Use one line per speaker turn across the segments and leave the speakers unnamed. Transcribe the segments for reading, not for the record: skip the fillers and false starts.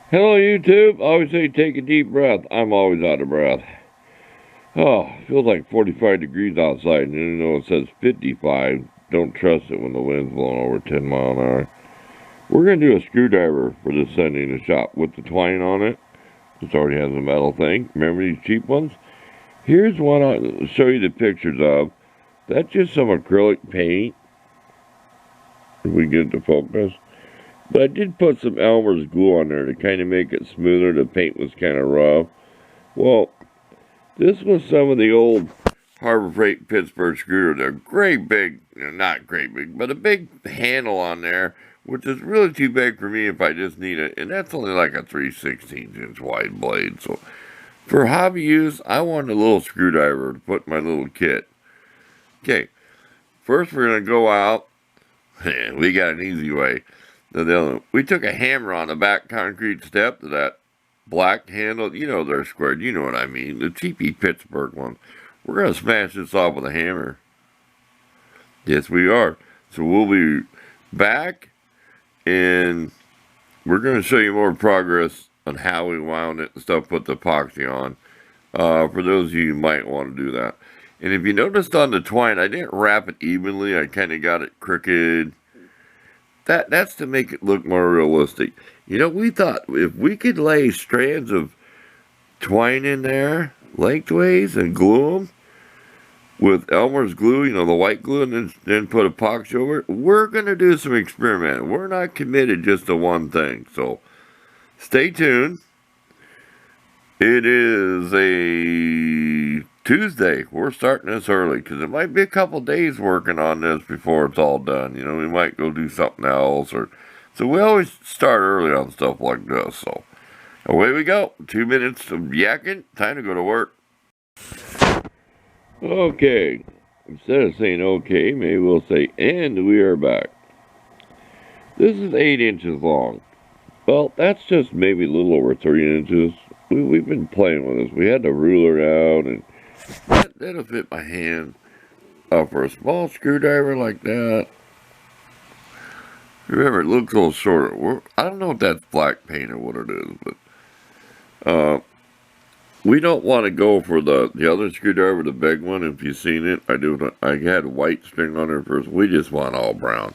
Hello, YouTube. I always say take a deep breath. I'm always out of breath. Oh, it feels like 45 degrees outside, and you know it says 55. Don't trust it when the wind's blowing over 10 miles an hour. We're going to do a screwdriver for this Sunday in the shop with the twine on it. This already has a metal thing. Remember these cheap ones? Here's one I'll show you the pictures of. That's just some acrylic paint. If we get it to focus. But I did put some Elmer's glue on there to kind of make it smoother. The paint was kind of rough. Well, this was some of the old Harbor Freight Pittsburgh screwdrivers. They're great big, not great big, but a big handle on there, which is really too big for me if I just need it. And that's only like a 3/16" wide blade. So for hobby use, I wanted a little screwdriver to put in my little kit. Okay, first we're going to go out. We got an easy way. We took a hammer on the back concrete step to that black handle. You know they're squared. You know what I mean. The cheapy Pittsburgh one. We're going to smash this off with a hammer. Yes, we are. So we'll be back, and we're going to show you more progress on how we wound it and stuff, put the epoxy on. For those of you who might want to do that. And if you noticed on the twine, I didn't wrap it evenly. I kind of got it crooked. That's to make it look more realistic. You know, we thought if we could lay strands of twine in there lengthways and glue them with Elmer's glue, you know, the white glue, and then put epoxy over it, we're going to do some experimenting. We're not committed just to one thing. So stay tuned. It is a Tuesday. We're starting this early because it might be a couple days working on this before it's all done. You know, we might go do something else, so we always start early on stuff like this. So away we go. 2 minutes of yakking. Time to go to work. Okay. Instead of saying okay, maybe we'll say, and we are back. This is 8 inches long. Well, that's just maybe a little over 3 inches. We've been playing with this. We had the ruler out, and that'll fit my hand. For a small screwdriver like that, remember, it looks a little shorter. I don't know if that's black paint or what it is, but we don't want to go for the other screwdriver, the big one. If you've seen it, I had white string on there first. We just want all brown.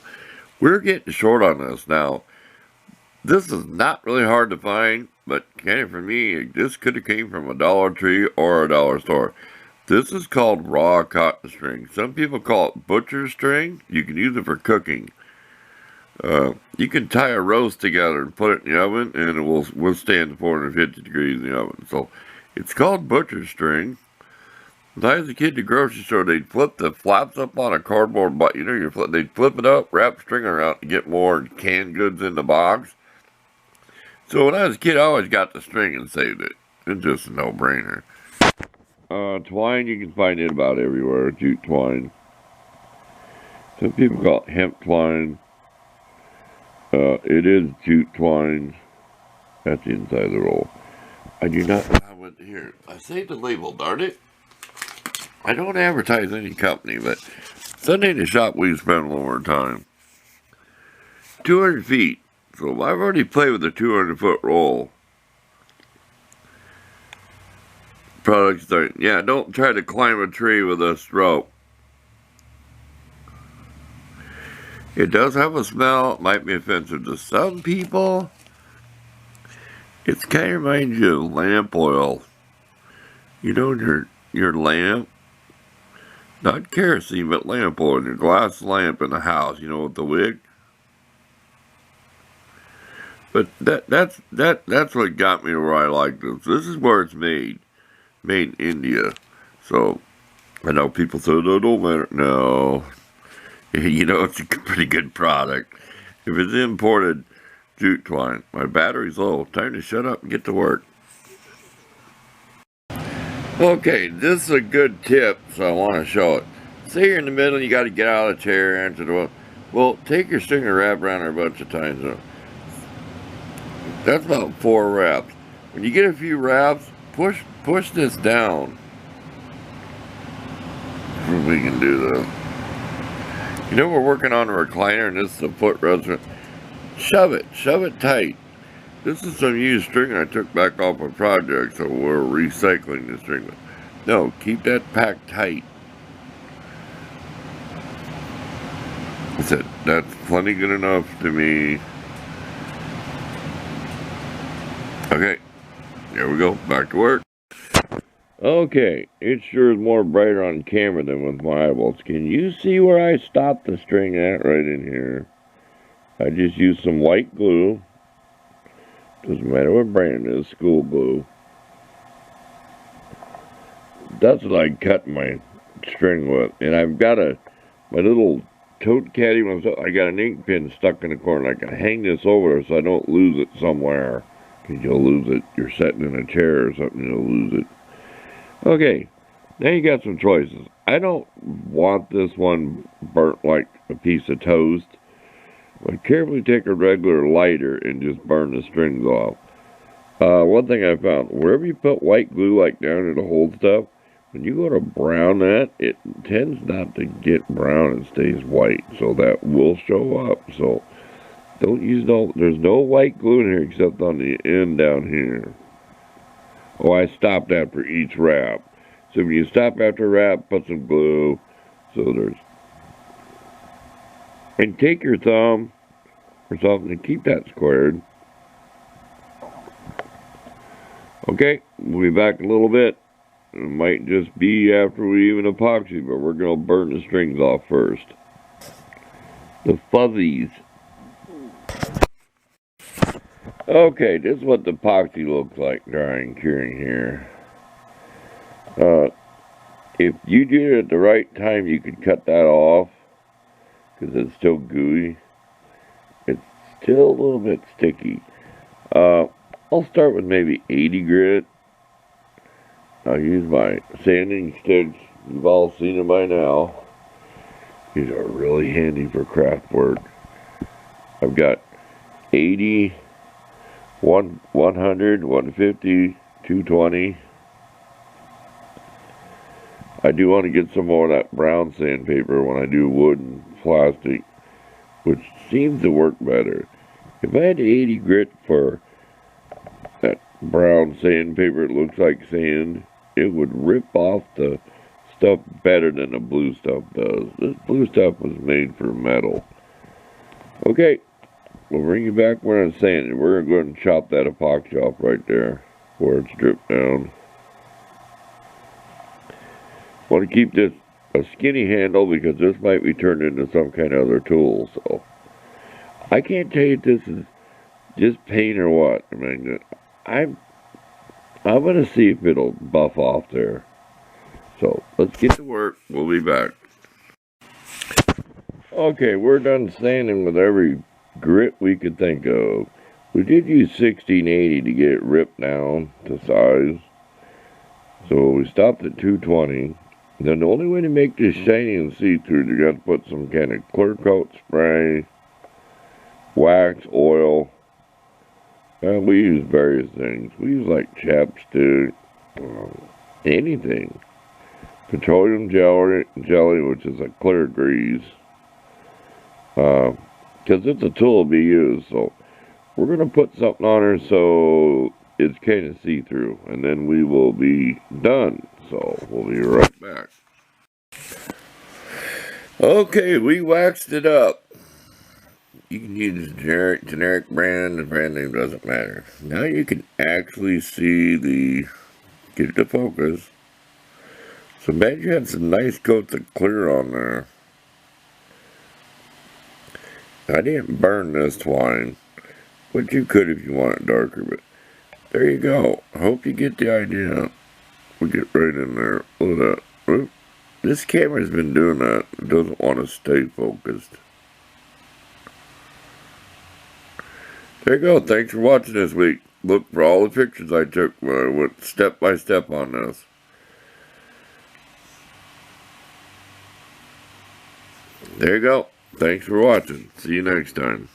We're getting short on this now. This is not really hard to find, but kind of for me, this could have came from a Dollar Tree or a dollar store. This is called raw cotton string. Some people call it butcher string. You can use it for cooking. You can tie a roast together and put it in the oven, and it will withstand 450 degrees in the oven. So it's called butcher string. When I was a kid at the grocery store, they'd flip the flaps up on a cardboard box. You know, they'd flip it up, wrap string around to get more canned goods in the box. So when I was a kid, I always got the string and saved it. It's just a no-brainer. Twine, you can find it about everywhere, jute twine. Some people call it hemp twine. It is jute twine. That's the inside of the roll. I do not have it here. I saved the label, darn it. I don't advertise any company, but Sunday in the shop we spend a little more time. 200 feet. So I've already played with a 200-foot roll. Products start. Yeah, don't try to climb a tree with this rope. It does have a smell. It might be offensive to some people. It kind of reminds you of lamp oil. You know, your lamp. Not kerosene, but lamp oil. Your glass lamp in the house, you know, with the wick. But that's what got me to where I like this. This is where it's made in India. So I know people say that don't matter. No, you know, it's a pretty good product. If it's imported jute twine, my battery's low. Time to shut up and get to work. Okay, this is a good tip, so I want to show it. Say you're in the middle, you got to get out of the chair, answer the door. Well, take your string and wrap around her a bunch of times. That's about 4 wraps. When you get a few wraps, push this down. See if we can do this. You know, we're working on a recliner, and this is a footrest. Shove it tight. This is some used string I took back off a project, so we're recycling the string. No, keep that packed tight. I said, that's plenty good enough to me. Okay, here we go, back to work. Okay, it sure is more brighter on camera than with my eyeballs. Can you see where I stopped the string at right in here? I just used some white glue. Doesn't matter what brand it is, school glue. That's what I cut my string with. And I've got my little tote caddy, I got an ink pen stuck in the corner. I can hang this over so I don't lose it somewhere. Because you'll lose it. You're sitting in a chair or something, you'll lose it. Okay, now you got some choices. I don't want this one burnt like a piece of toast. But carefully take a regular lighter and just burn the strings off. One thing I found, wherever you put white glue like down there to hold stuff, when you go to brown that, it tends not to get brown and stays white. So that will show up. So don't use there's no white glue in here except on the end down here. Oh, I stopped after each wrap. So when you stop after a wrap, put some glue. So there's... And take your thumb or something and keep that squared. Okay, we'll be back a little bit. It might just be after we even epoxy, but we're going to burn the strings off first. The fuzzies. Okay, this is what the epoxy looks like drying, curing here. If you did it at the right time, you could cut that off because it's still gooey. It's still a little bit sticky. I'll start with maybe 80 grit. I'll use my sanding sticks. You've all seen them by now. These are really handy for craft work. I've got 80, 100, 150, 220. I do want to get some more of that brown sandpaper when I do wood and plastic, which seems to work better. If I had 80 grit for that brown sandpaper, it looks like sand, it would rip off the stuff better than the blue stuff does. This blue stuff was made for metal. Okay, we'll bring you back when I'm sanding. We're going to go ahead and chop that epoxy off right there where it's dripped down. Want to keep this a skinny handle because this might be turned into some kind of other tool. So I can't tell you if this is just paint or what. I mean, I'm going to see if it'll buff off there. So let's get to work. We'll be back. Okay, we're done sanding with every grit we could think of. We did use 1680 to get it ripped down to size. So we stopped at 220. Then the only way to make this shiny and see-through, you got to put some kind of clear coat spray, wax, oil. And we use various things. We use like chapstick, anything. Petroleum jelly, which is a clear grease. Because it's a tool to be used. So we're going to put something on her so it's kind of see-through. And then we will be done. So we'll be right back. Okay, we waxed it up. You can use generic brand, the brand name doesn't matter. Now you can actually see get it to focus. So man, you had some nice coats of clear on there. I didn't burn this twine, but you could if you want it darker, but there you go. I hope you get the idea. We'll get right in there. Look at that. Oop. This camera's been doing that. It doesn't want to stay focused. There you go. Thanks for watching this week. Look for all the pictures I took when I went step by step on this. There you go. Thanks for watching. See you next time.